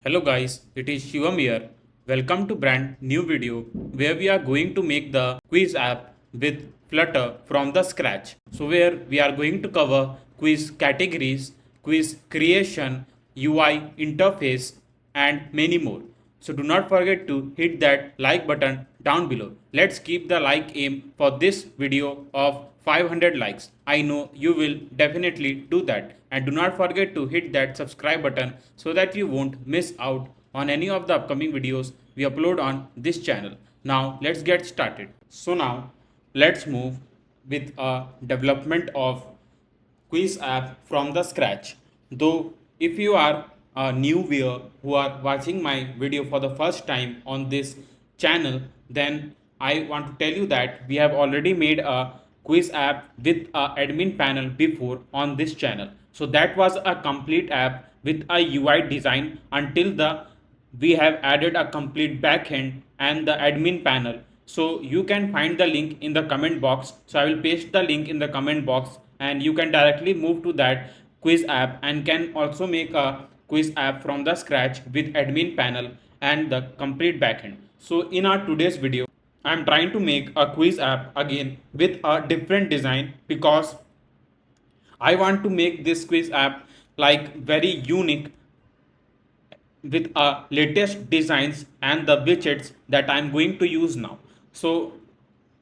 Hello guys, it is Shivam here. Welcome to brand new video where we are going to make the quiz app with Flutter from the scratch. So where we are going to cover quiz categories, quiz creation, UI interface and many more. So do not forget to hit that like button down below. Let's keep the like aim for this video of 500 likes. I know you will definitely do that. And do not forget to hit that subscribe button so that you won't miss out on any of the upcoming videos we upload on this channel. Now let's get started. So now let's move with a development of quiz app from the scratch. Though if you are a new viewer who are watching my video for the first time on this channel, then I want to tell you that we have already made a quiz app with a admin panel before on this channel. So that was a complete app with a UI design until the we have added a complete backend and the admin panel. So you can find the link in the comment box. So I will paste the link in the comment box and you can directly move to that quiz app and can also make a quiz app from the scratch with admin panel and the complete backend. So in our today's video, I am trying to make a quiz app again with a different design because I want to make this quiz app like very unique with latest designs and the widgets that I'm going to use now. So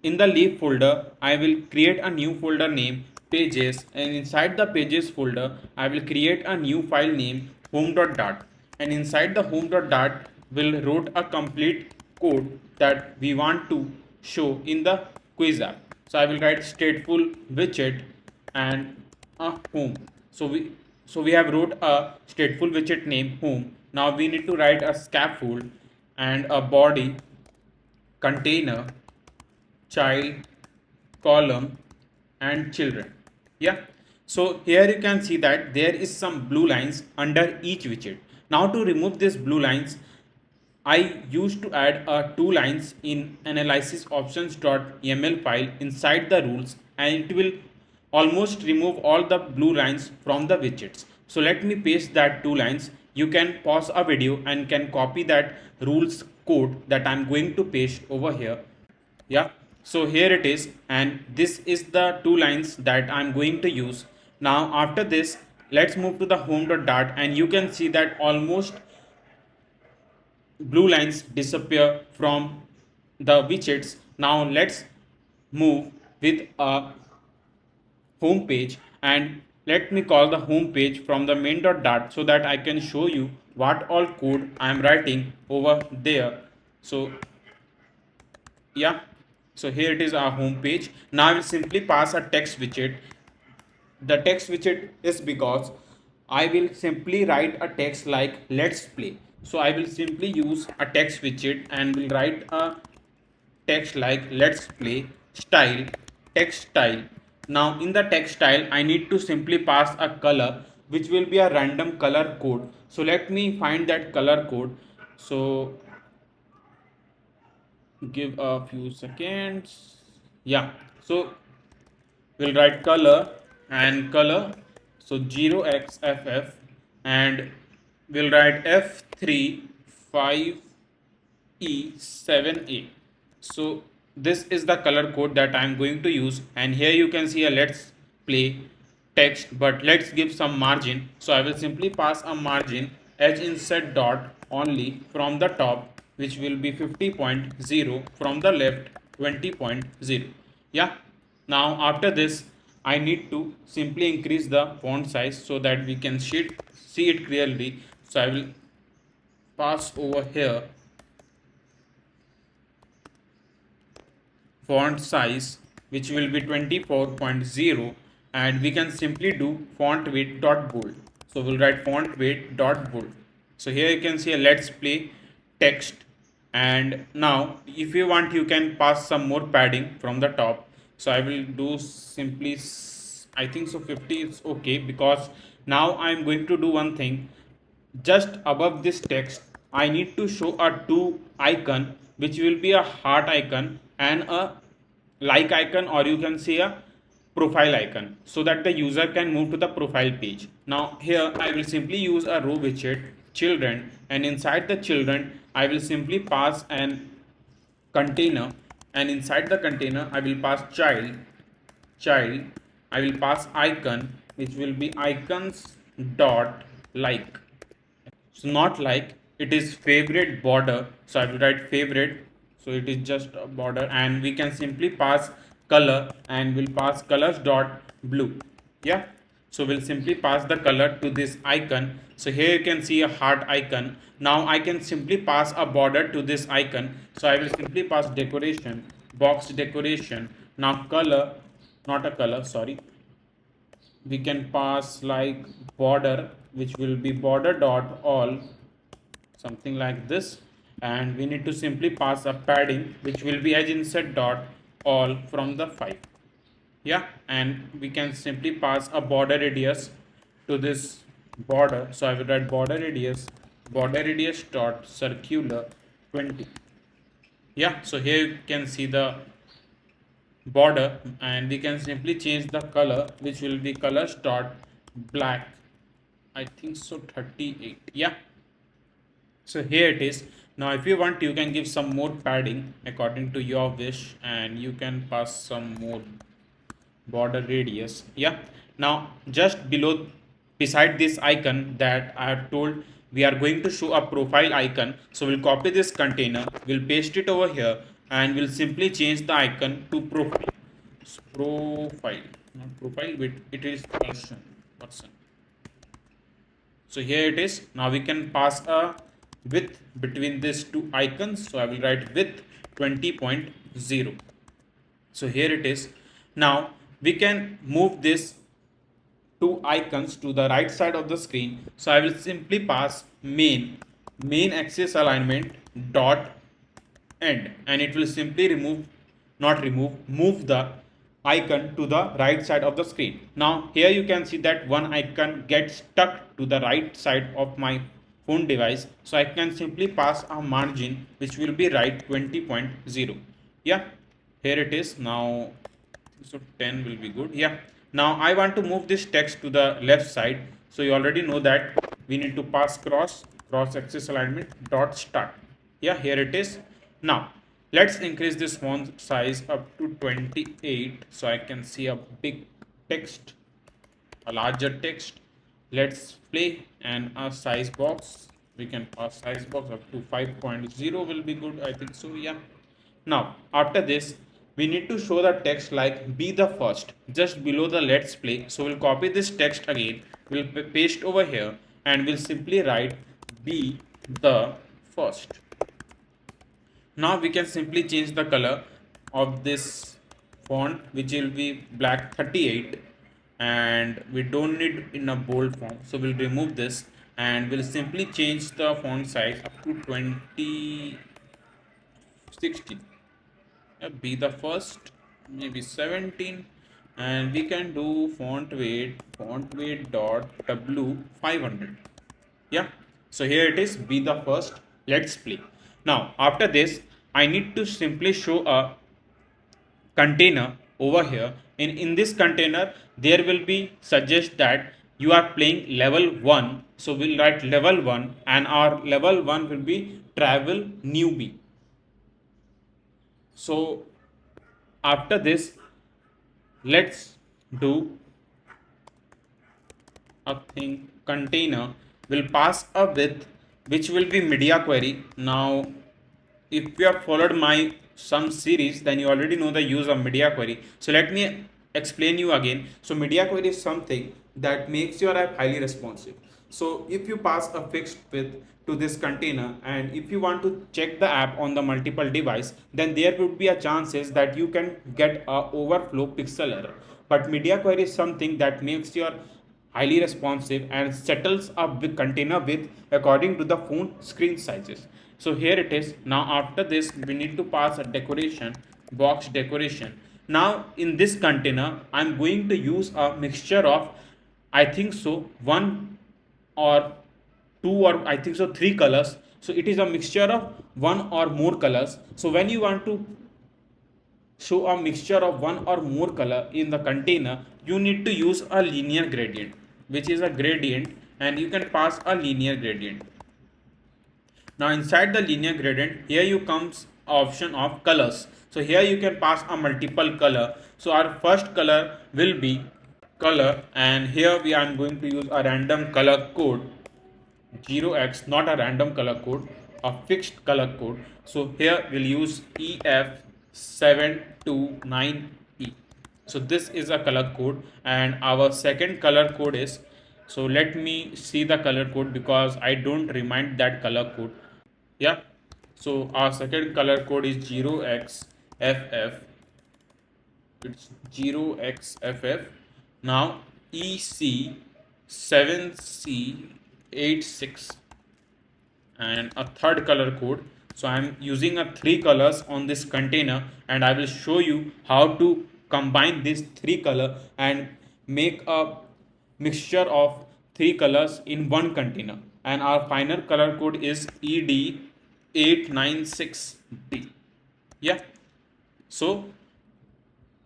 in the leaf folder, I will create a new folder name pages, and inside the pages folder, I will create a new file name home.dart, and inside the home.dart will wrote a complete code that we want to show in the quiz app. So I will write stateful widget and a home. So we have wrote a stateful widget name home. Now we need to write a scaffold and a body container child column and children. Yeah, so here you can see that there is some blue lines under each widget. Now to remove these blue lines, I used to add two lines in analysis options.yaml file inside the rules, and it will almost remove all the blue lines from the widgets. So let me paste that two lines. You can pause a video and can copy that rules code that I'm going to paste over here. Yeah, so here it is, and this is the two lines that I'm going to use. Now after this, let's move to the home.dart, and you can see that almost blue lines disappear from the widgets. Now let's move with a home page, and let me call the home page from the main.dart so that I can show you what all code I am writing over there. So yeah, so here it is our home page. Now I will simply pass a text widget. The text widget is because I will simply write a text like let's play. So I will simply use a text widget and will write a text like let's play style text style. Now in the text style I need to simply pass a color which will be a random color code. So let me find that color code. So give a few seconds. Yeah, so we'll write color and color, so 0xff, and we'll write f3 5e7a. So this is the color code that I'm going to use, and here you can see a let's play text, but let's give some margin. So I will simply pass a margin edge insert dot only from the top, which will be 50.0, from the left 20.0. Yeah, now after this I need to simply increase the font size so that we can see it clearly. So I will pass over here font size, which will be 24.0, and we can simply do font weight dot bold. So we'll write font weight dot bold. So here you can see a let's play text, and now if you want you can pass some more padding from the top. So I will do simply, I think so 50 is okay, because now I'm going to do one thing. Just above this text I need to show a two icon, which will be a heart icon and a like icon, or you can say a profile icon, so that the user can move to the profile page. Now here I will simply use a row widget children, and inside the children I will simply pass an container, and inside the container I will pass child. I will pass icon, which will be icons dot like. So not like, it is favorite border, so I will write favorite, so it is just a border, and we can simply pass color, and we'll pass colors dot blue. Yeah, so we'll simply pass the color to this icon. So here you can see a heart icon. Now I can simply pass a border to this icon, so I will simply pass decoration, box decoration. Now color, not a color, sorry, we can pass like border, which will be border dot all, something like this, and we need to simply pass a padding, which will be edge inset dot all from the 5. Yeah, and we can simply pass a border radius to this border, so I will write border radius dot circular 20. Yeah, so here you can see the border, and we can simply change the color, which will be colors dot black, I think so 38. Yeah, so here it is. Now if you want, you can give some more padding according to your wish, and you can pass some more border radius. Yeah, now just below, beside this icon that I have told, we are going to show a profile icon. So we'll copy this container, we'll paste it over here, and we'll simply change the icon to profile. So profile, not profile, but it is person. So here it is. Now we can pass a width between these two icons, so I will write width 20.0. So here it is. Now we can move this two icons to the right side of the screen, so I will simply pass main axis alignment dot end, and it will simply move the icon to the right side of the screen. Now here you can see that one icon gets stuck to the right side of my phone device, so I can simply pass a margin, which will be right 20.0. yeah, here it is. Now so 10 will be good. Yeah, now I want to move this text to the left side, so you already know that we need to pass cross axis alignment dot start. Yeah, here it is. Now let's increase this font size up to 28, so I can see a big text, a larger text. Let's play, and a size box, we can pass size box up to 5.0 will be good, I think so. Yeah, now after this we need to show the text like be the first just below the let's play. So we'll copy this text again, we'll paste over here, and we'll simply write be the first. Now we can simply change the color of this font, which will be black 38, and we don't need in a bold form, so we'll remove this, and we'll simply change the font size up to 2060. Be the first, maybe 17, and we can do font weight dot w 500. Yeah, so here it is, be the first, let's play. Now after this I need to simply show a container over here. In this container there will be suggest that you are playing level 1, so we'll write level 1, and our level 1 will be travel newbie. So after this let's do a thing, container will pass a width, which will be media query. Now if you have followed my some series, then you already know the use of media query, so let me explain you again. So media query is something that makes your app highly responsive. So if you pass a fixed width to this container, and if you want to check the app on the multiple device, then there would be a chances that you can get a overflow pixel error. But media query is something that makes your highly responsive and settles up the container width according to the phone screen sizes. So here it is. Now after this we need to pass a decoration, box decoration. Now in this container I'm going to use a mixture of, I think so, one or two, or I think so 3 colors. So it is a mixture of one or more colors. So when you want to show a mixture of one or more color in the container, you need to use a linear gradient, which is a gradient, and you can pass a linear gradient. Now inside the linear gradient, here you comes option of colors. So here you can pass a multiple color. So our first color will be color, and here we are going to use a random color code 0x, not a random color code, a fixed color code. So here we'll use EF729E. So this is a color code, and our second color code is, so let me see the color code because I don't remind that color code. Yeah, so our second color code is 0xFF. It's 0xFF. Now EC7C86, and a third color code. So I'm using a three colors on this container, and I will show you how to combine these three color and make a mixture of three colors in one container. And our final color code is ED896D. Yeah, so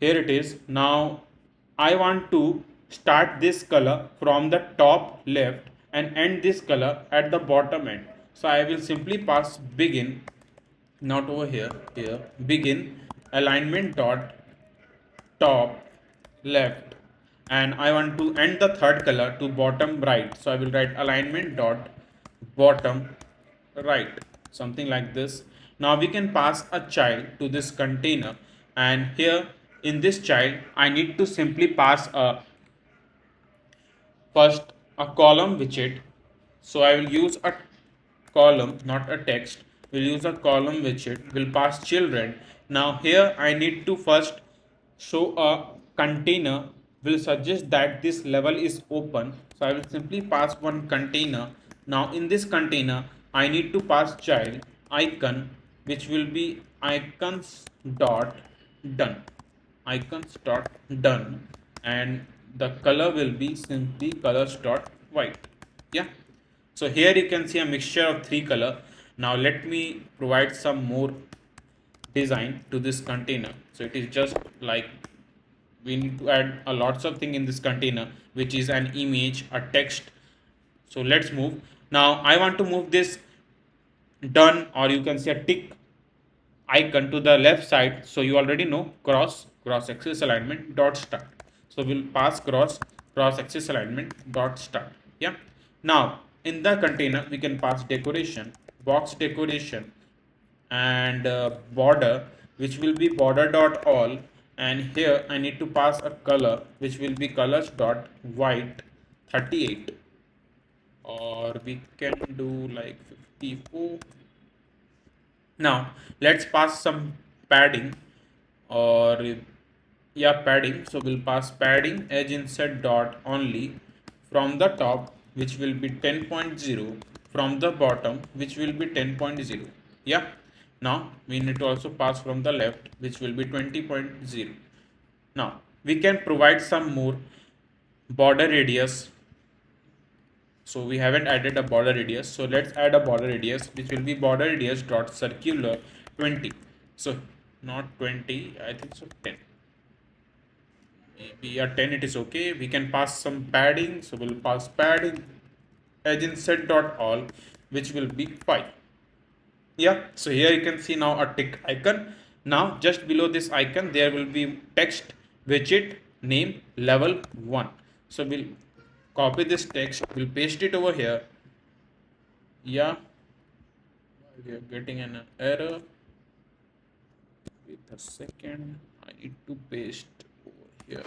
here it is. Now I want to start this color from the top left and end this color at the bottom end. So I will simply pass begin, not over here, here begin alignment dot top left, and I want to end the third color to bottom right. So I will write alignment dot bottom right, something like this. Now we can pass a child to this container, and here in this child I need to simply pass a first a column widget. So I will use a column, not a text. We'll use a column widget. We'll pass children. Now here I need to first show a container. Will suggest that this level is open. So I will simply pass one container. Now in this container I need to pass child icon, which will be icons dot done, icons dot done, and the color will be simply colors dot white. Yeah, so here you can see a mixture of three color. Now let me provide some more design to this container. So it is just like we need to add a lots of thing in this container, which is an image, a text. So let's move. Now I want to move this done, or you can say a tick icon, to the left side. So you already know cross axis alignment dot start. So we'll pass cross axis alignment dot start. Yeah, now in the container we can pass decoration, box decoration, and border, which will be border dot all. And here I need to pass a color, which will be colors dot white 38, or we can do like 54. Now let's pass some padding, or yeah, padding. So we'll pass padding edge insert dot only from the top, which will be 10.0, from the bottom, which will be 10.0. Yeah, now we need to also pass from the left, which will be 20.0. Now we can provide some more border radius. So we haven't added a border radius, so let's add a border radius, which will be border radius dot circular 20. So not 20, I think so 10, maybe a 10 it is okay. We can pass some padding, so we'll pass padding edge insert dot all, which will be 5. Yeah, so here you can see now a tick icon. Now just below this icon there will be text widget name level 1. So we'll copy this text, we'll paste it over here. Yeah, we are getting an error. Wait a second, I need to paste over here.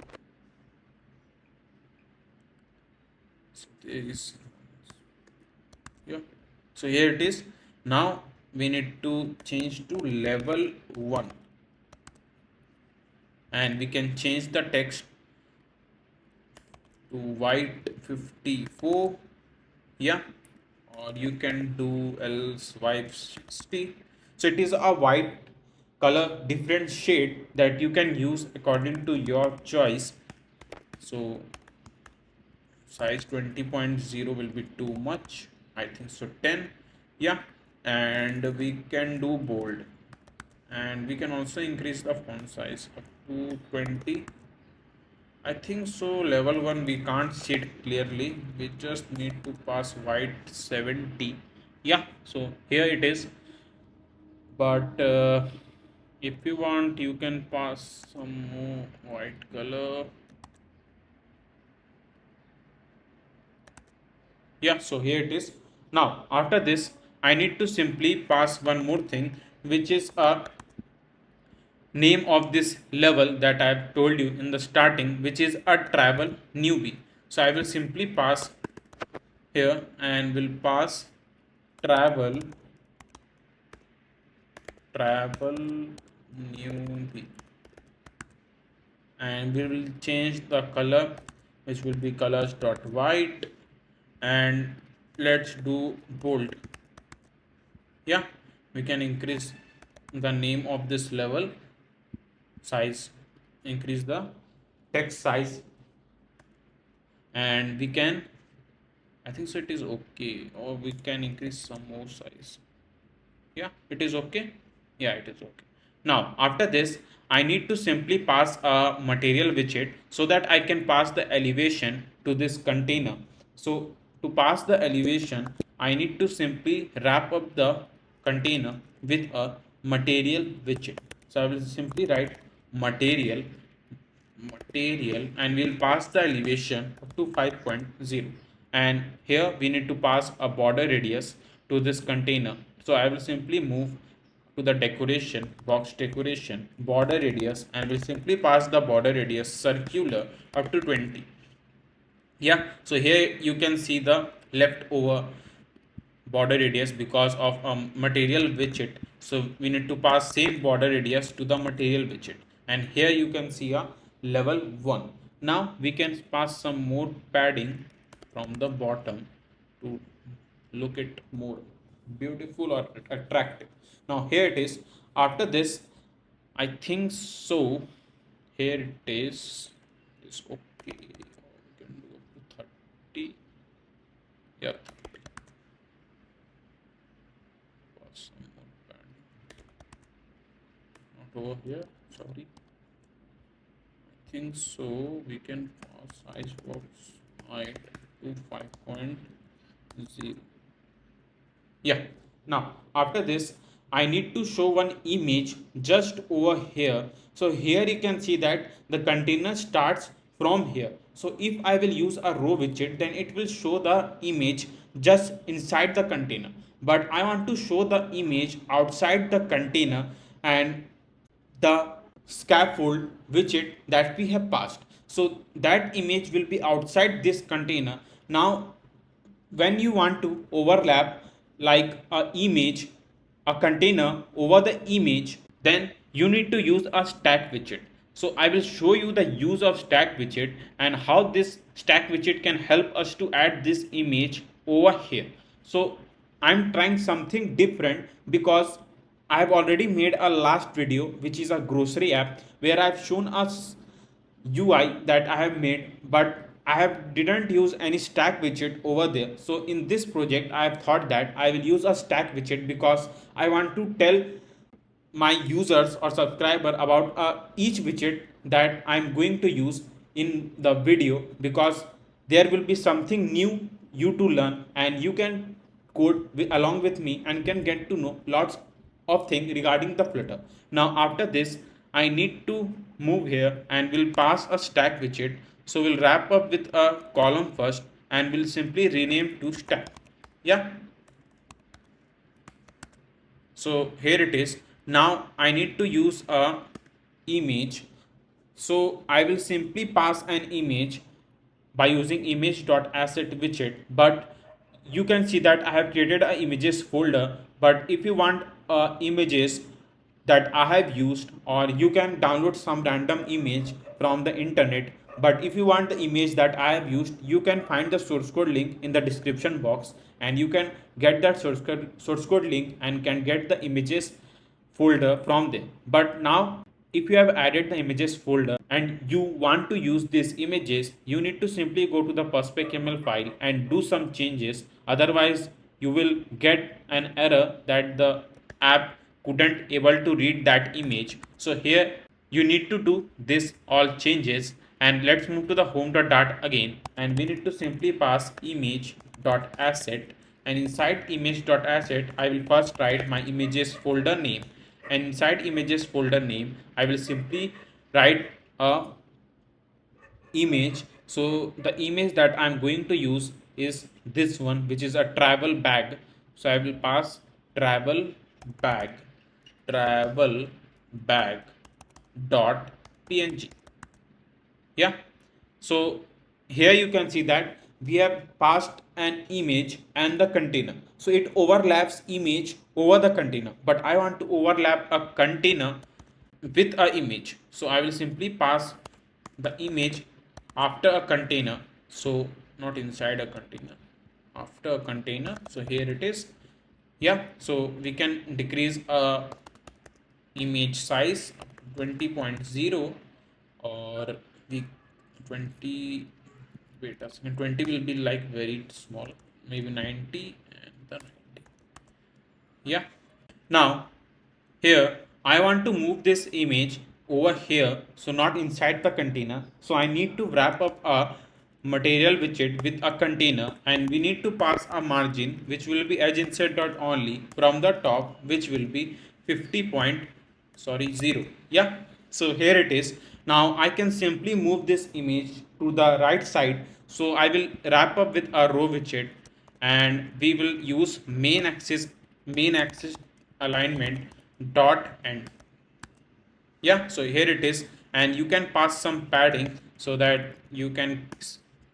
So there is, yeah, so here it is. Now we need to change to level 1, and we can change the text to white 54. Yeah, or you can do else white 60. So it is a white color, different shade that you can use according to your choice. So size 20.0 will be too much, I think so 10. Yeah, and we can do bold, and we can also increase the font size up to 20. I think so level 1 we can't see it clearly, we just need to pass white 70. Yeah, so here it is. But if you want, you can pass some more white color. Yeah, so here it is. Now after this, I need to simply pass one more thing, which is a name of this level that I have told you in the starting, which is a travel newbie. So I will simply pass here and will pass travel travel newbie, and we will change the color, which will be colors dot white, and let's do bold. Yeah, we can increase the name of this level size, increase the text size, and we can, I think so it is okay, or we can increase some more size. Yeah, it is okay. Yeah, it is okay. Now after this, I need to simply pass a material widget so that I can pass the elevation to this container. So to pass the elevation, I need to simply wrap up the container with a material widget. So I will simply write material and we'll pass the elevation up to 5.0, and here we need to pass a border radius to this container. So I will simply move to the decoration box, decoration border radius, and will simply pass the border radius circular up to 20. Yeah, so here you can see the leftover border radius because of material widget. So we need to pass same border radius to the material widget, and here you can see a level 1. Now we can pass some more padding from the bottom to look it more beautiful or attractive. Now here it is. After this, I think so, here it is. It's okay, we can do up to 30. Yeah, some more padding. Not over here, sorry. I think so, we can pass size box height to 5.0. Yeah, now after this, I need to show one image just over here. So here you can see that the container starts from here. So if I will use a row widget, then it will show the image just inside the container, but I want to show the image outside the container and the scaffold widget that we have passed. So that image will be outside this container. Now when you want to overlap like a image, a container over the image, then you need to use a stack widget. So I will show you the use of stack widget and how this stack widget can help us to add this image over here. So I'm trying something different because I have already made a last video which is a grocery app where I've shown us UI that I have made, but I have didn't use any stack widget over there. So in this project, I have thought that I will use a stack widget because I want to tell my users or subscriber about each widget that I'm going to use in the video, because there will be something new you to learn and you can code along with me and can get to know lots of things regarding the Flutter. Now after this, I need to move here and we'll pass a stack widget. So we'll wrap up with a column first and we'll simply rename to stack. Yeah, so here it is. Now I need to use a image. So I will simply pass an image by using image.asset widget, but you can see that I have created a images folder. But if you want images that I have used, or you can download some random image from the internet, but if you want the image that I have used, you can find the source code link in the description box and you can get that source code link and can get the images folder from there. But now if you have added the images folder and you want to use these images, you need to simply go to the perspec.yaml file and do some changes. Otherwise you will get an error that the app couldn't able to read that image. So here you need to do this all changes, and let's move to the home.dart again, and we need to simply pass image.asset and inside image.asset I will first write my images folder name, and inside images folder name I will simply write a image. So the image that I'm going to use is this one, which is a travel bag. So I will pass travel bag, travel bag dot png. Yeah, so here you can see that we have passed an image and the container, so it overlaps image over the container, but I want to overlap a container with a image. So I will simply pass the image after a container, so not inside a container, after a container. So here it is. Yeah, so we can decrease a image size 20.0, or we 20, wait a second, 20 will be like very small, maybe 90 and the 90. Yeah, now here I want to move this image over here, so not inside the container. So I need to wrap up a material widget with a container, and we need to pass a margin which will be edge insert dot only from the top, which will be 50 point, sorry, 0. Yeah, so here it is. Now I can simply move this image to the right side. So I will wrap up with a row widget, and we will use main axis alignment dot end. Yeah, so here it is, and you can pass some padding so that you can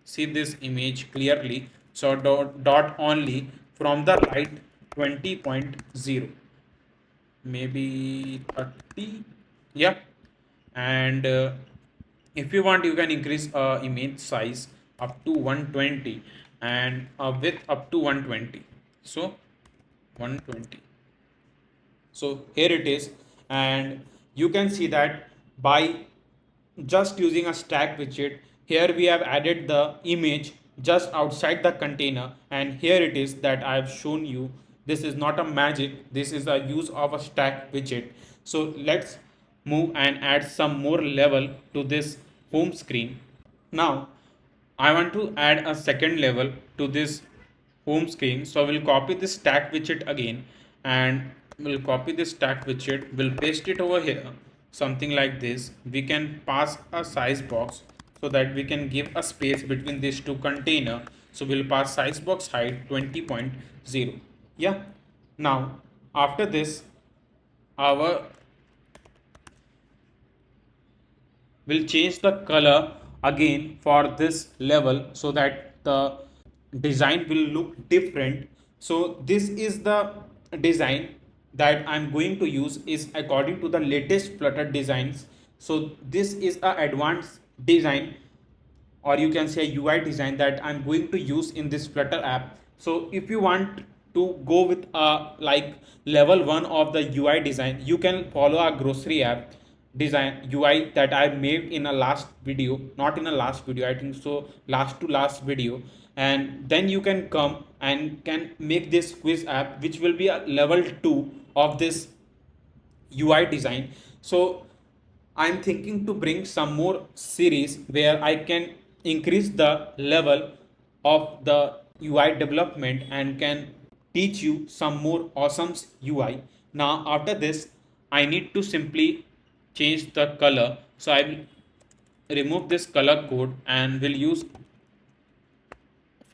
see this image clearly. So dot only from the right 20.0, maybe 30. Yeah, and if you want you can increase image size up to 120, and width up to 120, so 120. So here it is, and you can see that by just using a stack widget, here we have added the image just outside the container, and here it is that I have shown you. This is not a magic, this is a use of a stack widget. So let's move and add some more level to this home screen. Now I want to add a second level to this home screen. So we'll copy this stack widget again, and we'll copy this stack widget, we'll paste it over here, something like this. We can pass a size box so that we can give a space between these two container. So we'll pass size box height 20.0. Yeah, now after this our will change the color again for this level so that the design will look different. So this is the design that I'm going to use is according to the latest Flutter designs. So this is a advanced design, or you can say UI design, that I'm going to use in this Flutter app. So if you want to go with like level 1 of the UI design, you can follow a grocery app design UI that I made in a last video, not in a last video, I think so, last to last video. And then you can come and can make this quiz app, which will be a level 2 of this UI design. So I'm thinking to bring some more series where I can increase the level of the UI development and can teach you some more awesome UI. Now after this, I need to simply change the color. So I will remove this color code and will use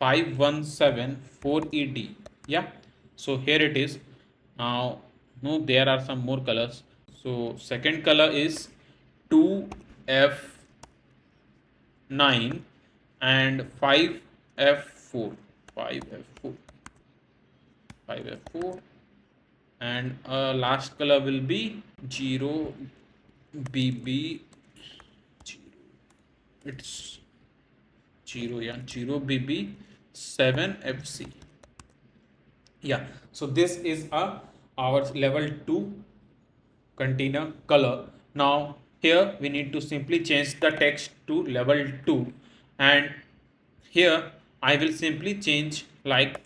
5174ED. Yeah, so here it is. Now no, there are some more colors. So second color is 2F9 and 5F4, 5F4, 5F4, and last color will be 0BB, it's 0, yeah, 0BB 7FC. Yeah, so this is our level 2 container color. Now here we need to simply change the text to level 2, and here I will simply change like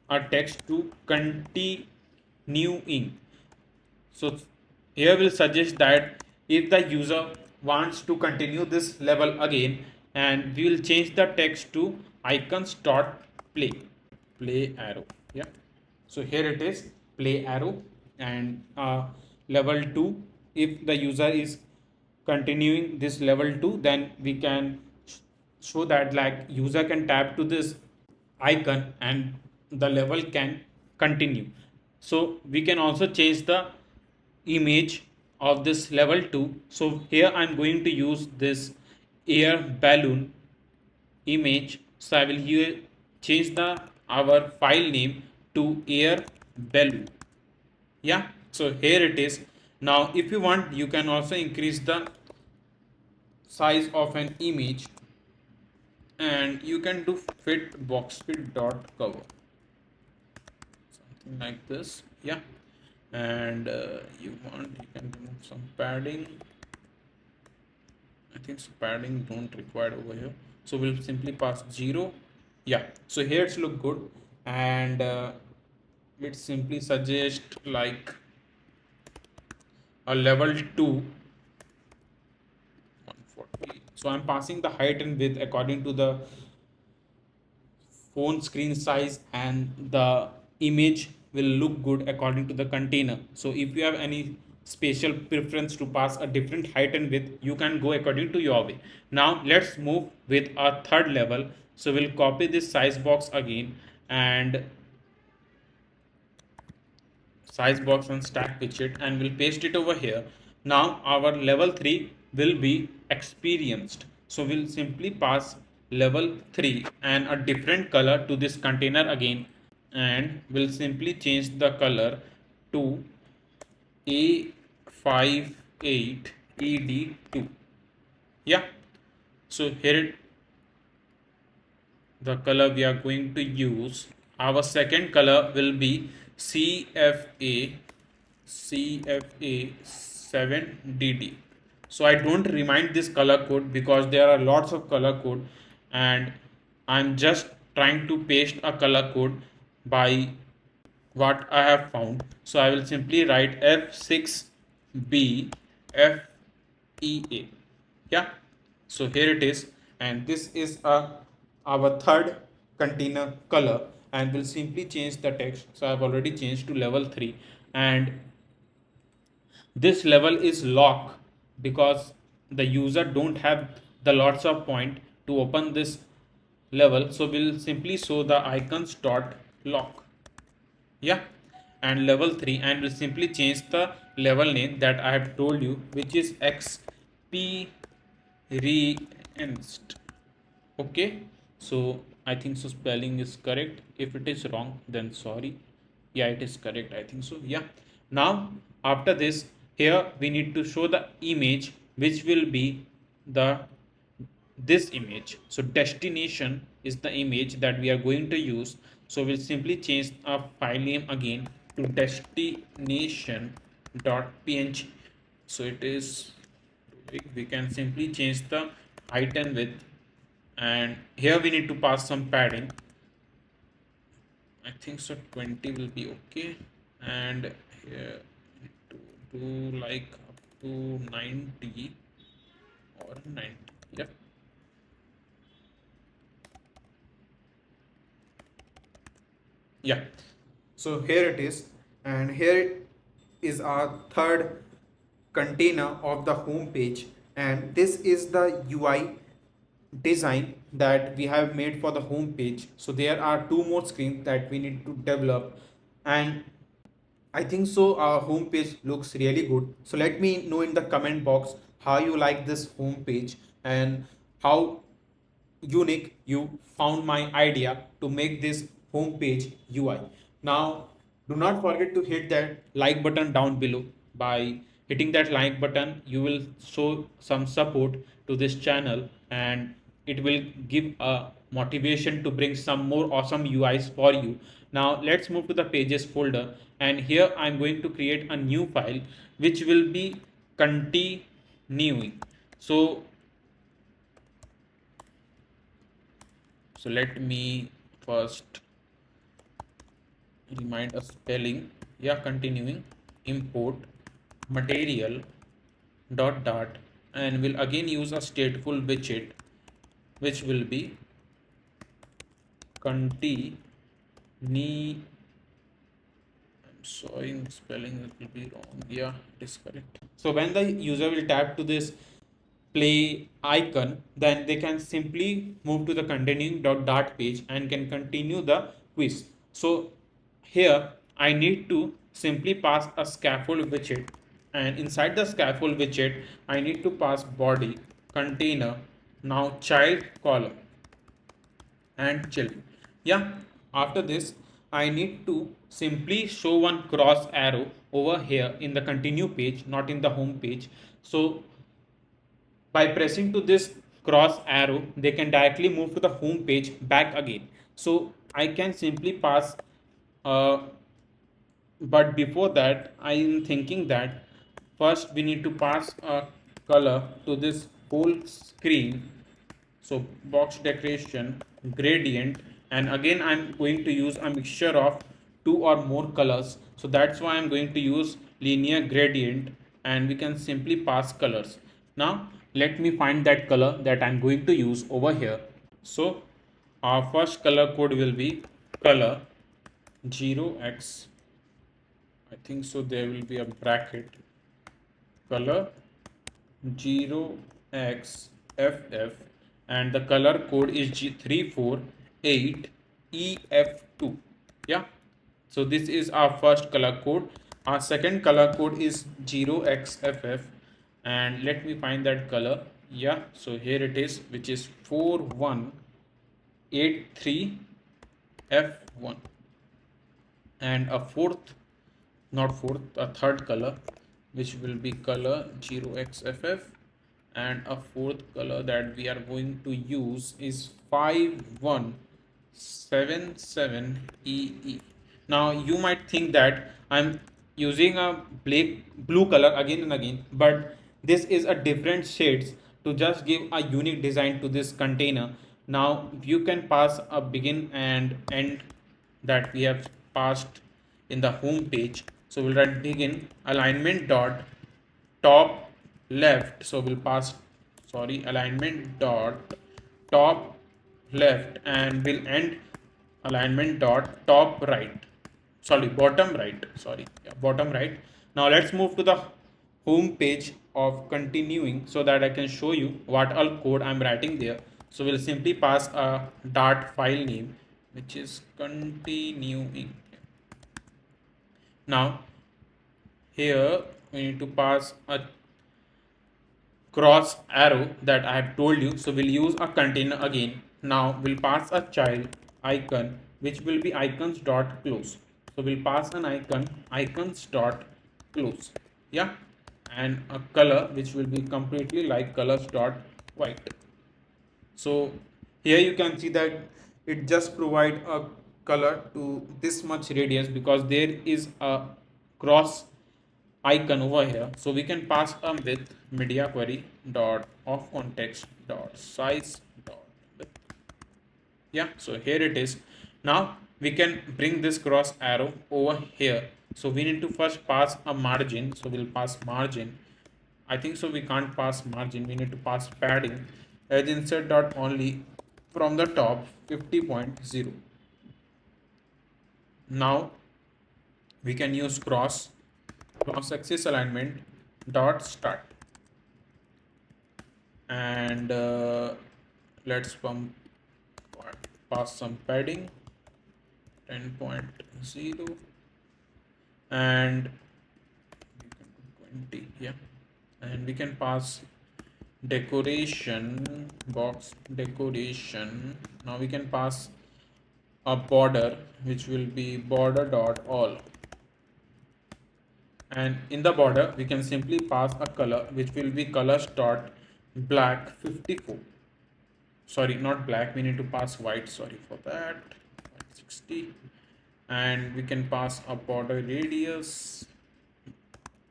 a text to continuing. So here will suggest that if the user wants to continue this level again, and we will change the text to icons dot play arrow. Yeah, so here it is, play arrow, and level 2. If the user is continuing this level 2, then we can show that like user can tap to this icon and the level can continue. So we can also change the image of this level 2. So here I'm going to use this air balloon image. So I will here change the our file name to air balloon. Yeah, so here it is. Now if you want, you can also increase the size of an image, and you can do fit box fit dot cover, something like this. Yeah, and you want, you can remove some padding. I think so padding don't required over here, so we'll simply pass 0. Yeah, so here it's look good, and it simply suggest like a level 2 140. So I'm passing the height and width according to the phone screen size, and the image will look good according to the container. So if you have any special preference to pass a different height and width, you can go according to your way. Now let's move with our third level. So we'll copy this size box again, and size box and stack widget, and we'll paste it over here. Now our level 3 will be experienced. So we'll simply pass level 3 and a different color to this container again, and we'll simply change the color to A58ED2. Yeah, so here the color we are going to use, our second color will be CFA 7DD. So I don't remind this color code because there are lots of color code, and I'm just trying to paste a color code by what I have found. So I will simply write F6BFEA. Yeah, so here it is, and this is our third container color, and we'll simply change the text. So I've already changed to level 3, and this level is lock because the user don't have the lots of point to open this level. So we'll simply show the icons dot lock. Yeah, and level 3, and we'll simply change the level name that I have told you, which is experienced. Okay, so I think so spelling is correct. If it is wrong, then sorry. Yeah, it is correct, I think so. Yeah, now after this, here we need to show the image, which will be the this image. So destination is the image that we are going to use. So we'll simply change our file name again to destination.png. So it is, we can simply change the height and width, and here we need to pass some padding. I think so 20 will be okay, and here to do like up to 90 or 90. Yep. Yeah, so here it is, and here is our third container of the home page, and this is the UI design that we have made for the home page. So there are two more screens that we need to develop, and I think so our home page looks really good. So let me know in the comment box how you like this home page, and how unique you found my idea to make this home page UI. Now do not forget to hit that like button down below. By hitting that like button, you will show some support to this channel, and it will give a motivation to bring some more awesome UIs for you. Now let's move to the pages folder, and here I'm going to create a new file which will be continuing. So let me first remind a spelling. Yeah, continuing, import material dot, and we'll again use a stateful widget, which will be continuing. Sorry, spelling will be wrong. Yeah, it is correct. So when the user will tap to this play icon, then they can simply move to the continuing dart page and can continue the quiz. So here I need to simply pass a scaffold widget, and inside the scaffold widget I need to pass body, container, now child column and children. Yeah, after this, I need to simply show one cross arrow over here in the continue page, not in the home page. So by pressing to this cross arrow, they can directly move to the home page back again. So I can simply pass, uh, but before that, I am thinking that first we need to pass a color to this whole screen. So box decoration, gradient, and again I'm going to use a mixture of two or more colors. So that's why I'm going to use linear gradient, and we can simply pass colors. Now let me find that color that I'm going to use over here. So our first color code will be color 0x. I think so there will be a bracket, color 0xff, and the color code is G348EF2. Yeah, so this is our first color code. Our second color code is 0xff, and let me find that color. Yeah, so here it is, which is 4183F1, and a fourth, not fourth, a third color, which will be color 0xff, and a fourth color that we are going to use is 5177EE. Now you might think that I'm using a blue color again and again, but this is a different shades to just give a unique design to this container. Now you can pass a begin and end that we have passed in the home page. So we'll write begin alignment dot top left. So we'll pass, sorry, alignment dot top left, and we'll end alignment dot top right, sorry, bottom right, sorry, yeah, bottom right. Now let's move to the home page of continuing so that I can show you what all code I'm writing there. So we'll simply pass a dart file name, which is continuing. Now here we need to pass a cross arrow that I have told you. So we'll use a container again. Now we'll pass a child icon, which will be icons dot close. So we'll pass an icon, icons dot close. Yeah, and a color which will be completely like colors dot white. So here you can see that it just provide a color to this much radius because there is a cross icon over here. So we can pass a width media query dot of context dot size dot width. Yeah, so here it is. Now we can bring this cross arrow over here. So we need to first pass a margin. So we'll pass margin. I think so we can't pass margin, we need to pass padding edge insert dot only from the top 50.0. Now we can use cross axis alignment dot start, and let's pass some padding 10.0 and 20. Yeah, and we can pass decoration box decoration. Now we can pass a border which will be border dot all, and in the border we can simply pass a color which will be colors dot black 54. Sorry, not black, we need to pass white, sorry for that, 60. And we can pass a border radius,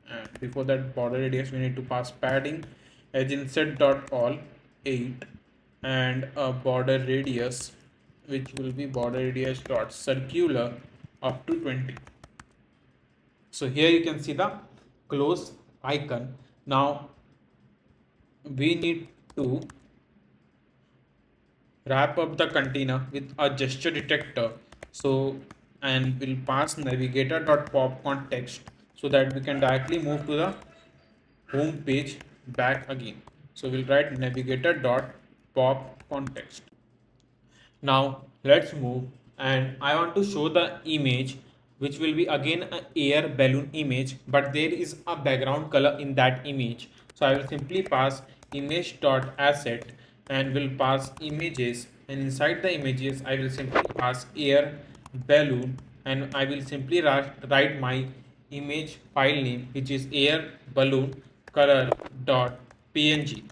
and before that border radius we need to pass padding edge insert dot all 8, and a border radius which will be border radius dot circular up to 20. So here you can see the close icon. Now we need to wrap up the container with a gesture detector. So and we'll pass navigator.pop context so that we can directly move to the home page back again. So we'll write navigator.pop context. Now let's move, and I want to show the image which will be again an air balloon image, but there is a background color in that image. So I will simply pass image.asset and will pass images, and inside the images I will simply pass air balloon, and I will simply write my image file name which is air balloon color.png.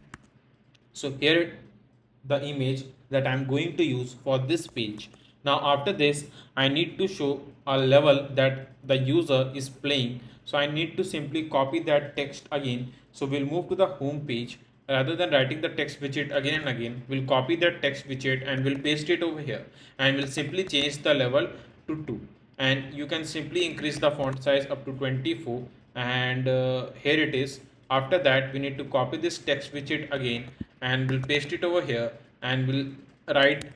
So here the image that I'm going to use for this page. Now after this I need to show a level that the user is playing, so I need to simply copy that text again. So we'll move to the home page. Rather than writing the text widget again and again, we'll copy that text widget and we'll paste it over here, and we'll simply change the level to 2, and you can simply increase the font size up to 24, and here it is. After that we need to copy this text widget again and we'll paste it over here, and we'll write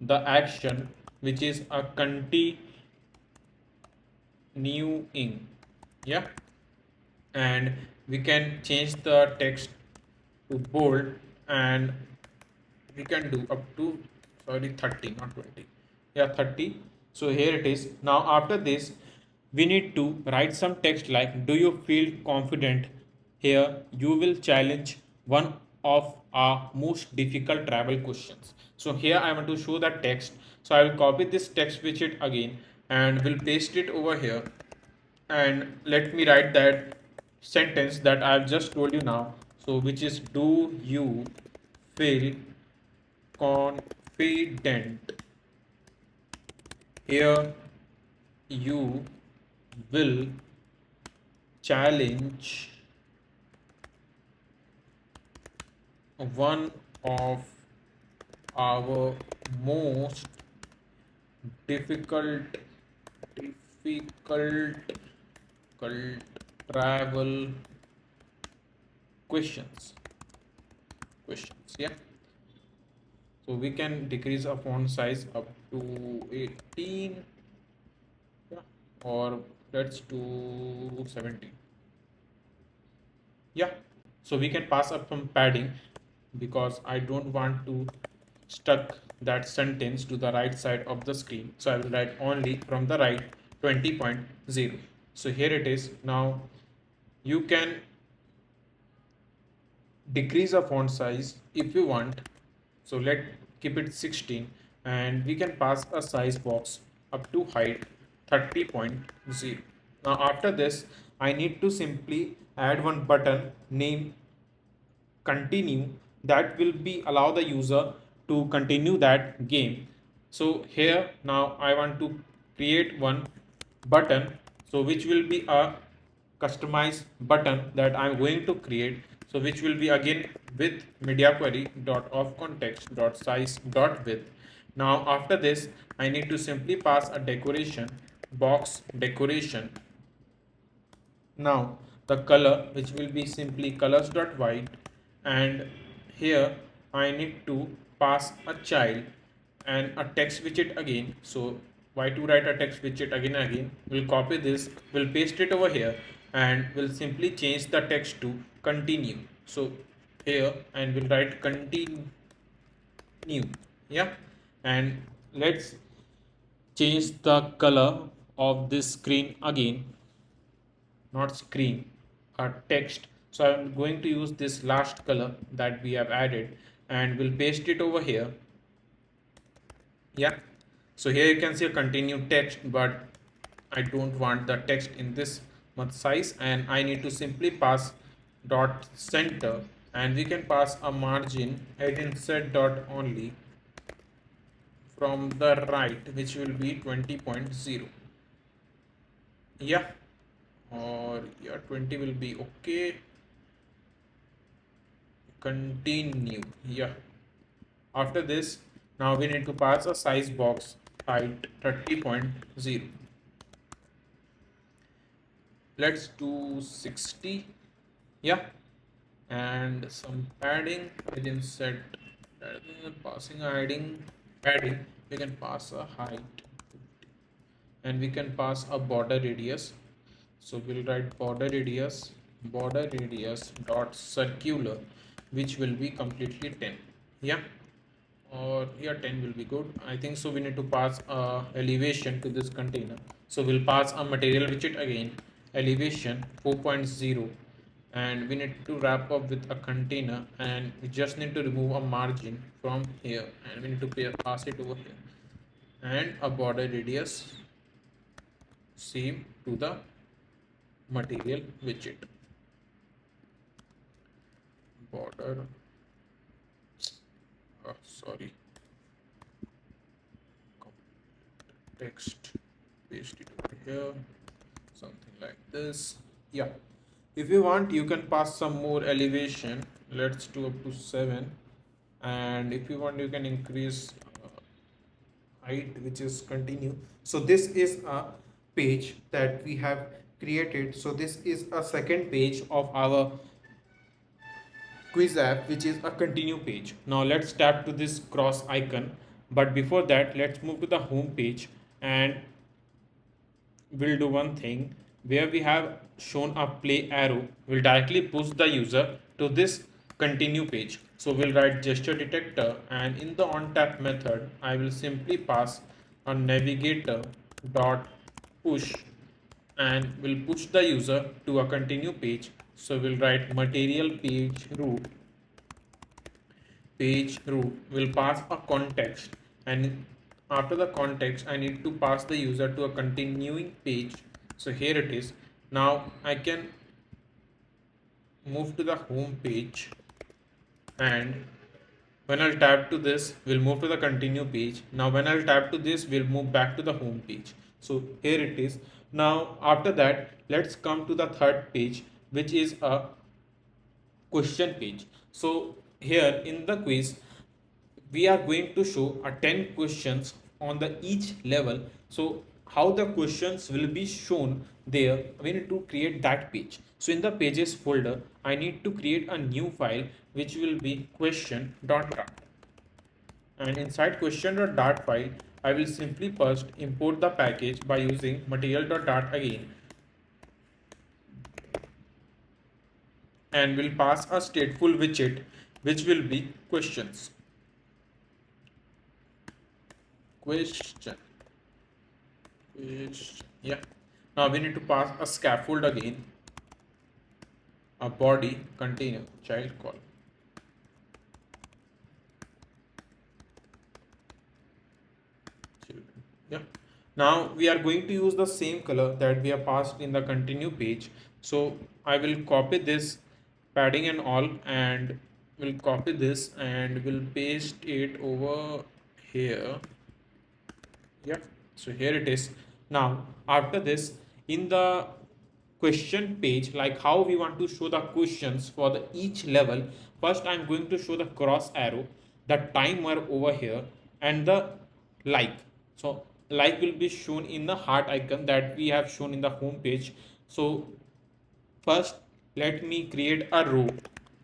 the action which is a continuing. Yeah, and we can change the text to bold, and we can do up to, sorry, 30 not 20, yeah, 30. So here it is. Now after this we need to write some text like, do you feel confident? Here you will challenge one of our most difficult travel questions. So here I want to show that text, so I will copy this text widget again and will paste it over here, and let me write that sentence that I've just told you now. So which is, do you feel confident? Here you will challenge one of our most difficult difficult travel questions. Yeah, so we can decrease a font size up to 18, yeah, or let's do 17. Yeah, so we can pass up some padding because I don't want to stuck that sentence to the right side of the screen, so I will write only from the right 20.0. So here it is. Now you can decrease a font size if you want, so let keep it 16, and we can pass a size box up to height 30.0. Now after this I need to simply add one button named continue, that will be allow the user to continue that game. So here now I want to create one button, so which will be a customized button that I'm going to create, so which will be again with media query dot of context dot size dot width. Now after this I need to simply pass a decoration box decoration. Now the color which will be simply colors.white, and here I need to pass a child and a text widget again. So why to write a text widget again and again? We'll copy this, we'll paste it over here, and we'll simply change the text to continue. So here, and we'll write continue. Yeah, and let's change the color of this screen again, not screen, text. So I'm going to use this last color that we have added, and we'll paste it over here. Yeah, so here you can see a continued text, but I don't want the text in this much size, and I need to simply pass dot center, and we can pass a margin heading set dot only from the right, which will be 20.0. Yeah, or yeah, 20 will be okay. Continue. Yeah, after this now we need to pass a size box height 30.0. Let's do 60. Yeah, and some padding within set. Rather than passing adding padding, we can pass a height. and we can pass a border radius. So we'll write border radius dot circular, which will be completely 10. Yeah, or yeah, 10 will be good, I think. So we need to pass elevation to this container. So we'll pass a material widget again, elevation 4.0, and we need to wrap up with a container, and we just need to remove a margin from here, and we need to pass it over here, and a border radius same to the material widget. Border, sorry, text, paste it over here, something like this. Yeah, if you want you can pass some more elevation, let's do up to 7, and if you want you can increase height, which is continue. So this is a page that we have created. So this is a second page of our quiz app, which is a continue page. Now let's tap to this cross icon, but before that let's move to the home page, and we'll do one thing. Where we have shown a play arrow, we'll directly push the user to this continue page. So we'll write gesture detector, and in the on tap method I will simply pass a navigator dot push, and we'll push the user to a continue page. So we'll write material page root will pass a context, and after the context I need to pass the user to a continuing page. So here it is. Now I can move to the home page, and when I'll tap to this we'll move to the continue page. Now when I'll tap to this we'll move back to the home page. So here it is. Now after that let's come to the third page, which is a question page. So here in the quiz we are going to show a 10 questions on the each level. So how the questions will be shown there, we need to create that page. So in the pages folder I need to create a new file, which will be question.dart, and inside question.dart file I will simply first import the package by using material.dart again, and will pass a stateful widget which will be question. Yeah, now we need to pass a scaffold again, a body container child call. Children. Yeah, now we are going to use the same color that we have passed in the continue page. So I will copy this padding and all, and will copy this and will paste it over here. Yeah, so here it is. Now after this, in the question page, like how we want to show the questions for the each level, first I'm going to show the cross arrow, the timer over here, and the like. So like will be shown in the heart icon that we have shown in the home page. So first let me create a row,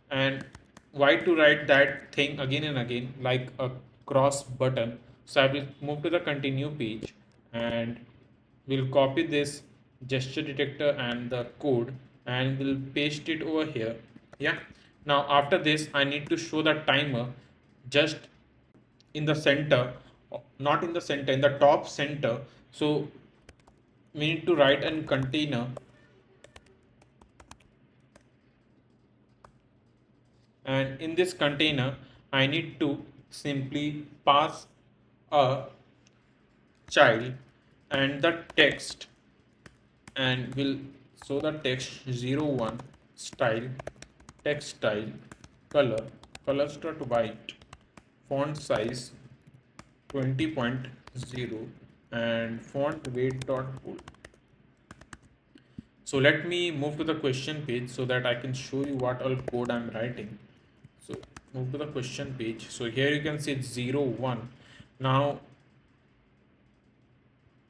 and why to write that thing again and again like a cross button. So I will move to the continue page, and we'll copy this gesture detector and the code, and we'll paste it over here. Yeah, now after this I need to show the timer just in the center, not in the center, in the top center. So we need to write a container, and in this container I need to simply pass a child and the text, and will show the text 01 style, text style, color start white, font size 20.0, and font weight dot bold. So let me move to the question page so that I can show you what all code I'm writing. So move to the question page. So here you can see it's 01. Now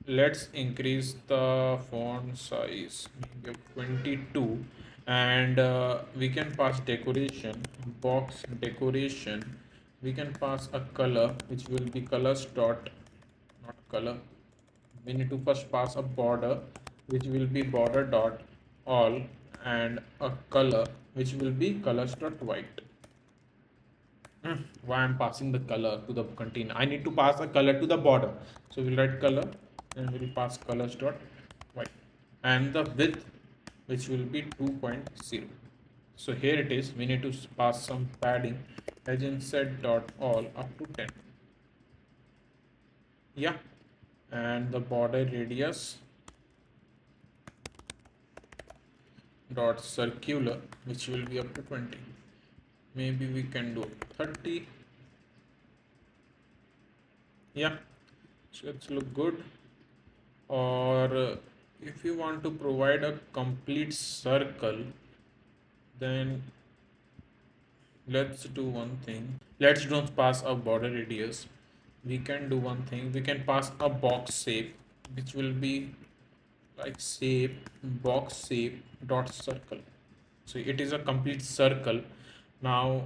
let's increase the font size, maybe of 22, and we can pass decoration, box decoration. We can pass a color which will be colors dot, not color, we need to first pass a border which will be border dot all and a color which will be colors dot white. Why I'm passing the color to the container? I need to pass a color to the border. So we'll write color and we'll pass colors dot white and the width which will be 2.0. So here it is. We need to pass some padding as in set dot all up to 10. Yeah, and the border radius dot circular which will be up to 20. Maybe we can do 30. Yeah, so it's look good. Or if you want to provide a complete circle, then let's do one thing. Let's don't pass a border radius. We can do one thing. We can pass a box shape which will be like shape box shape dot circle. So it is a complete circle. Now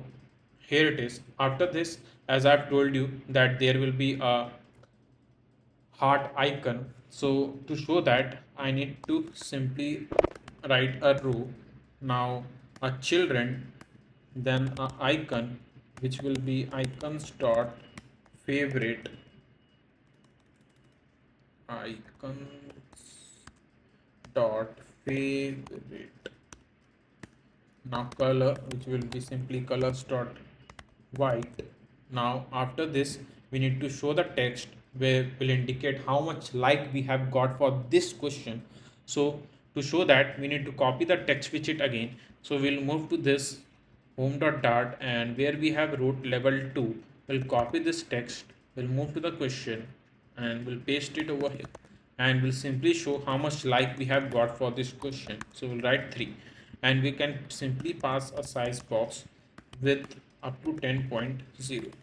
here it is. After this, as I've told you that there will be a heart icon. So to show that, I need to simply write a row. Now a children, then a icon which will be icons dot favorite icons dot favorite. Now color which will be simply colors dot white. Now after this we need to show the text where will indicate how much like we have got for this question. So to show that we need to copy the text widget again. So we'll move to this home.dart and where we have root level 2, we'll copy this text, we'll move to the question and we'll paste it over here and we'll simply show how much like we have got for this question. So we'll write 3 and we can simply pass a size box with up to 10.0.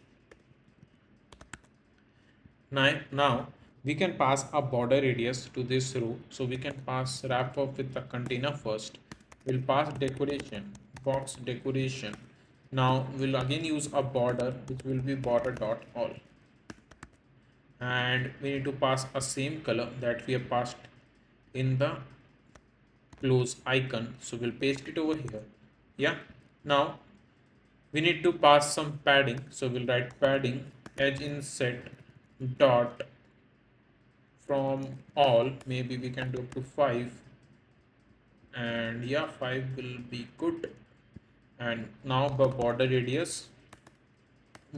Now we can pass a border radius to this row. So we can pass wrap up with the container first. We'll pass decoration, box decoration. Now we'll again use a border which will be border dot all. And we need to pass a same color that we have passed in the close icon. So we'll paste it over here. Yeah. Now we need to pass some padding. So we'll write padding edge inset dot from all. Maybe we can do up to 5. And yeah, 5 will be good. And now the border radius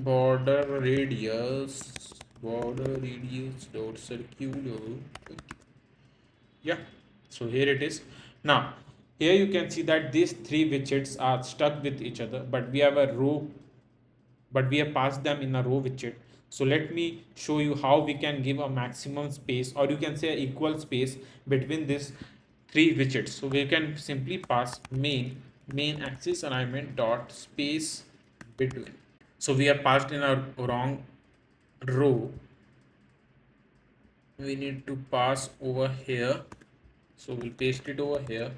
dot circular. Yeah, so here it is. Now here you can see that these 3 widgets are stuck with each other, but we have a row, but we have passed them in a row widget. So let me show you how we can give a maximum space, or you can say equal space between these 3 widgets. So we can simply pass main axis alignment dot space between. So we have passed in a wrong row. We need to pass over here. So we'll paste it over here.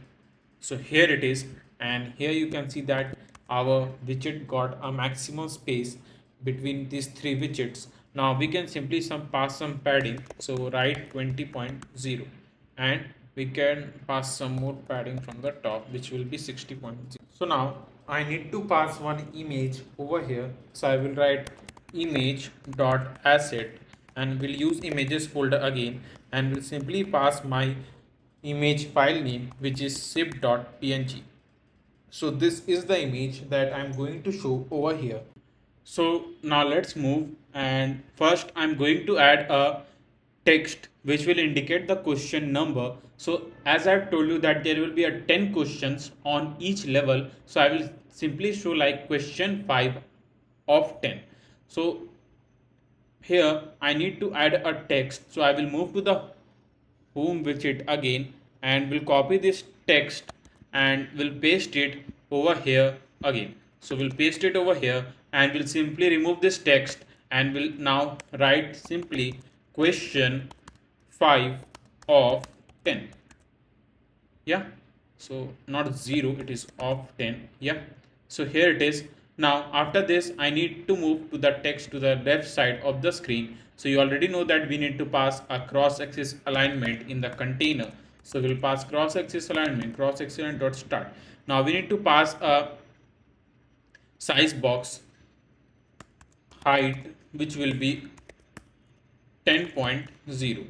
So here it is, and here you can see that our widget got a maximum space between these 3 widgets. Now we can simply pass some padding. So write 20.0 and we can pass some more padding from the top which will be 60.0. So now I need to pass one image over here. So I will write image dot asset and we'll use images folder again and we'll simply pass my image file name which is zip.png. So this is the image that I'm going to show over here. So now let's move, and first I'm going to add a text which will indicate the question number. So as I've told you that there will be a 10 questions on each level, so I will simply show like question 5 of 10. So here I need to add a text, so I will move to the home widget again and we'll copy this text and we'll paste it over here again. So we'll paste it over here and we'll simply remove this text and we'll now write simply question 5 of 10. Yeah, so not 0, it is of 10. Yeah, so here it is. Now after this I need to move to the text to the left side of the screen. So you already know that we need to pass a cross-axis alignment in the container. So we'll pass cross-axis alignment, cross-axis alignment dot start. Now we need to pass a size box height, which will be 10.0.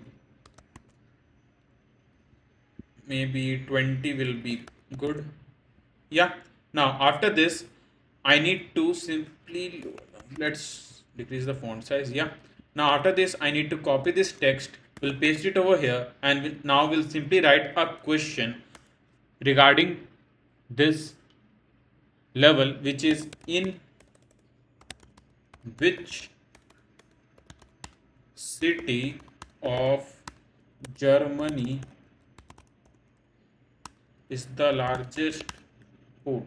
Maybe 20 will be good. Yeah. Now after this, I need to simply, let's decrease the font size. Yeah. Now after this, I need to copy this text. We'll paste it over here, and now we'll simply write a question regarding this level, which is in which city of Germany is the port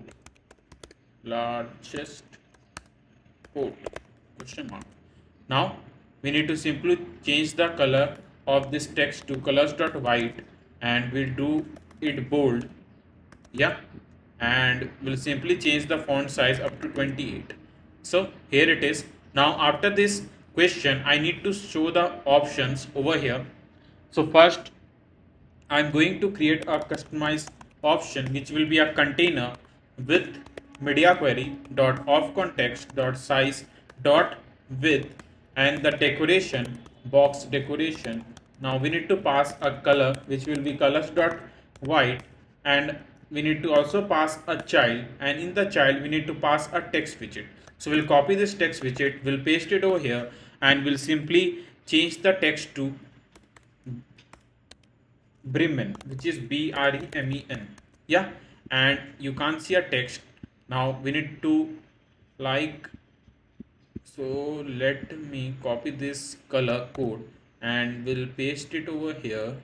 largest port question mark. Now we need to simply change the color of this text to colors.white, and we'll do it bold. Yeah. And we'll simply change the font size up to 28. So here it is. Now after this question, I need to show the options over here. So first, I'm going to create a customized option, which will be a container with media query dot of context dot size dot width, and the decoration box decoration. Now we need to pass a color, which will be colors dot white, and we need to also pass a child, and in the child we need to pass a text widget. So we'll copy this text widget, we'll paste it over here, and we'll simply change the text to Bremen, which is Bremen. Yeah. And you can't see a text. Now we need to, like, so let me copy this color code and we'll paste it over here.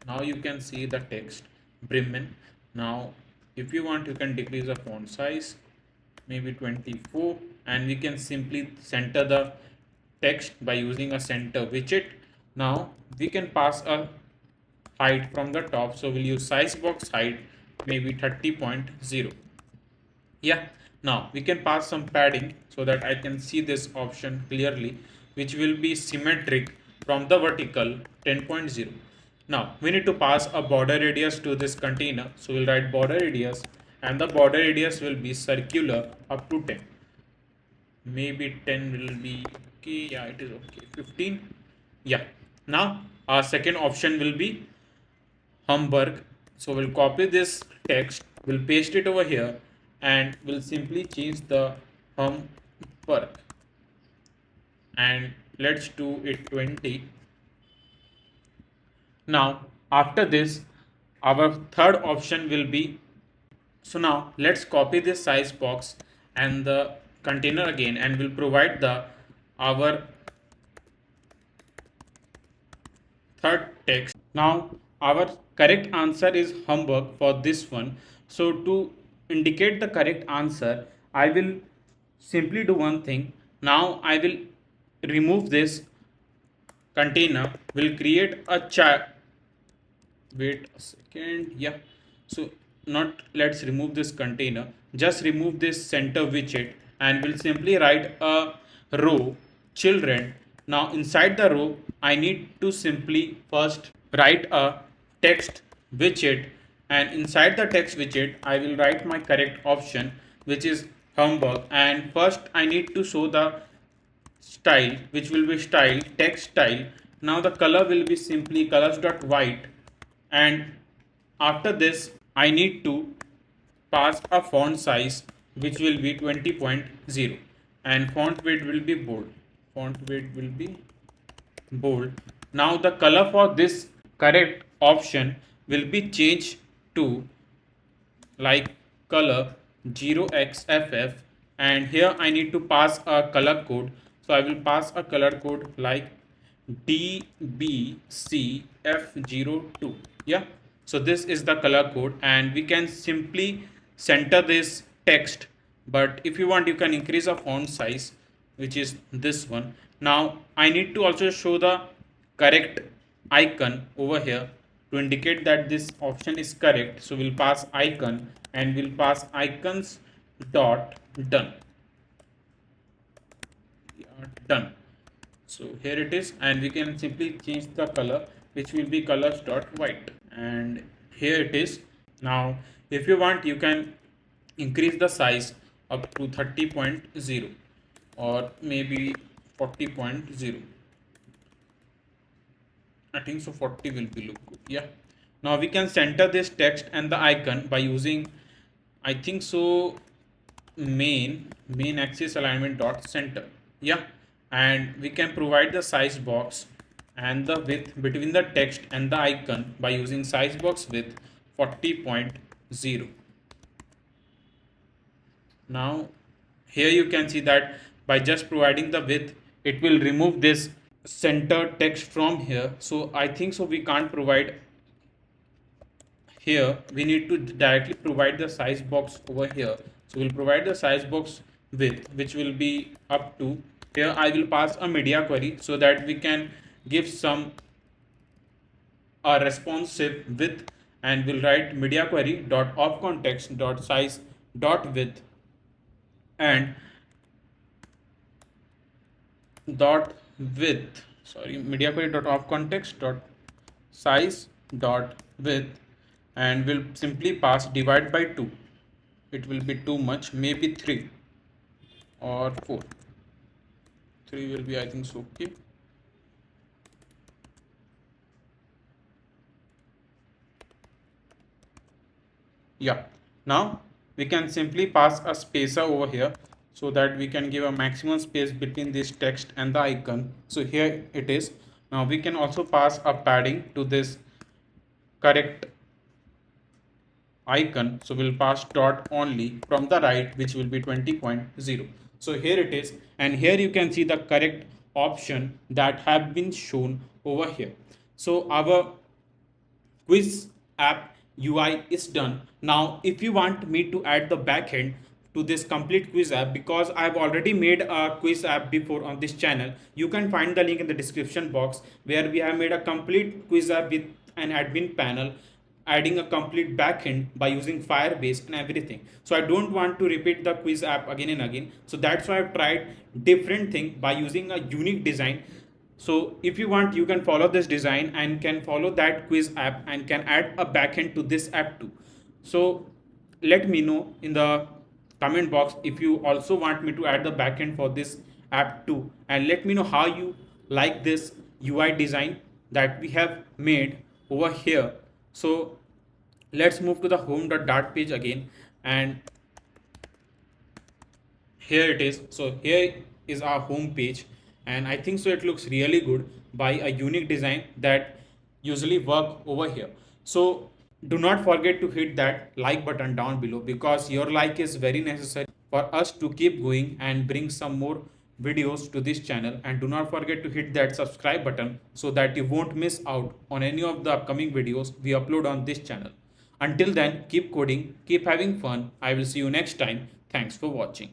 Now you can see the text Bremen. Now if you want, you can decrease the font size, maybe 24, and we can simply center the text by using a center widget. Now we can pass a height from the top, so we'll use size box height, maybe 30.0. Yeah. Now we can pass some padding so that I can see this option clearly, which will be symmetric from the vertical 10.0. Now we need to pass a border radius to this container, so we'll write border radius, and the border radius will be circular up to 10. Maybe 10 will be okay. Yeah, it is okay. 15. Yeah. Now our second option will be Hamburg. So we'll copy this text, we'll paste it over here, and we'll simply change the Hamburg, and let's do it 20. Now after this, our third option will be, so now let's copy this size box and the container again, and we'll provide the our third text. Now our correct answer is Hamburg for this one. So to indicate the correct answer, I will simply do one thing. Now I will remove this container, will create a chat. Wait a second. Yeah. So not, let's remove this container, just remove this center widget, and we'll simply write a row children. Now inside the row, I need to simply first write a text widget, and inside the text widget I will write my correct option, which is Hamburg. And first I need to show the style, which will be style text style. Now the color will be simply colors.white, and after this I need to pass a font size, which will be 20.0, and font weight will be bold. Now the color for this correct option will be changed to like color 0xff, and here I need to pass a color code. So I will pass a color code like DBCF02. Yeah. So this is the color code, and we can simply center this text, but if you want, you can increase the font size, which is this one. Now I need to also show the correct icon over here to indicate that this option is correct. So we'll pass icon, and we'll pass icons dot done. Yeah, done. So here it is, and we can simply change the color, which will be colors dot white, and here it is. Now if you want, you can increase the size up to 30.0 or maybe 40.0. I think so 40 will be look good. Yeah. Now we can center this text and the icon by using, I think so, main axis alignment dot center. Yeah. And we can provide the size box and the width between the text and the icon by using size box width 40.0. Now here you can see that by just providing the width, it will remove this center text from here. So I think so we can't provide here. We need to directly provide the size box over here. So we'll provide the size box width, which will be up to here. I will pass a media query so that we can give some a responsive width, and we'll write media query dot of context dot size dot width and dot width, sorry, media query dot of context dot size dot width, and we'll simply pass divide by 2. It will be too much, maybe 3 or 4. 3 will be, I think so, okay. Yeah. Now we can simply pass a spacer over here so that we can give a maximum space between this text and the icon. So here it is. Now we can also pass a padding to this correct icon. So we'll pass dot only from the right, which will be 20.0. So here it is, and here you can see the correct option that have been shown over here. So our quiz app UI is done. Now if you want me to add the backend to this complete quiz app, because I've already made a quiz app before on this channel, you can find the link in the description box, where we have made a complete quiz app with an admin panel, adding a complete backend by using firebase and everything. So I don't want to repeat the quiz app again and again, so that's why I've tried different thing by using a unique design. So if you want, you can follow this design and can follow that quiz app and can add a backend to this app too. So let me know in the comment box if you also want me to add the backend for this app too, and let me know how you like this UI design that we have made over here. So let's move to the home.dart page again, and here it is. So here is our home page, and I think so it looks really good by a unique design that usually work over here. So do not forget to hit that like button down below, because your like is very necessary for us to keep going and bring some more videos to this channel. And do not forget to hit that subscribe button so that you won't miss out on any of the upcoming videos we upload on this channel. Until then, keep coding, keep having fun. I will see you next time. Thanks for watching.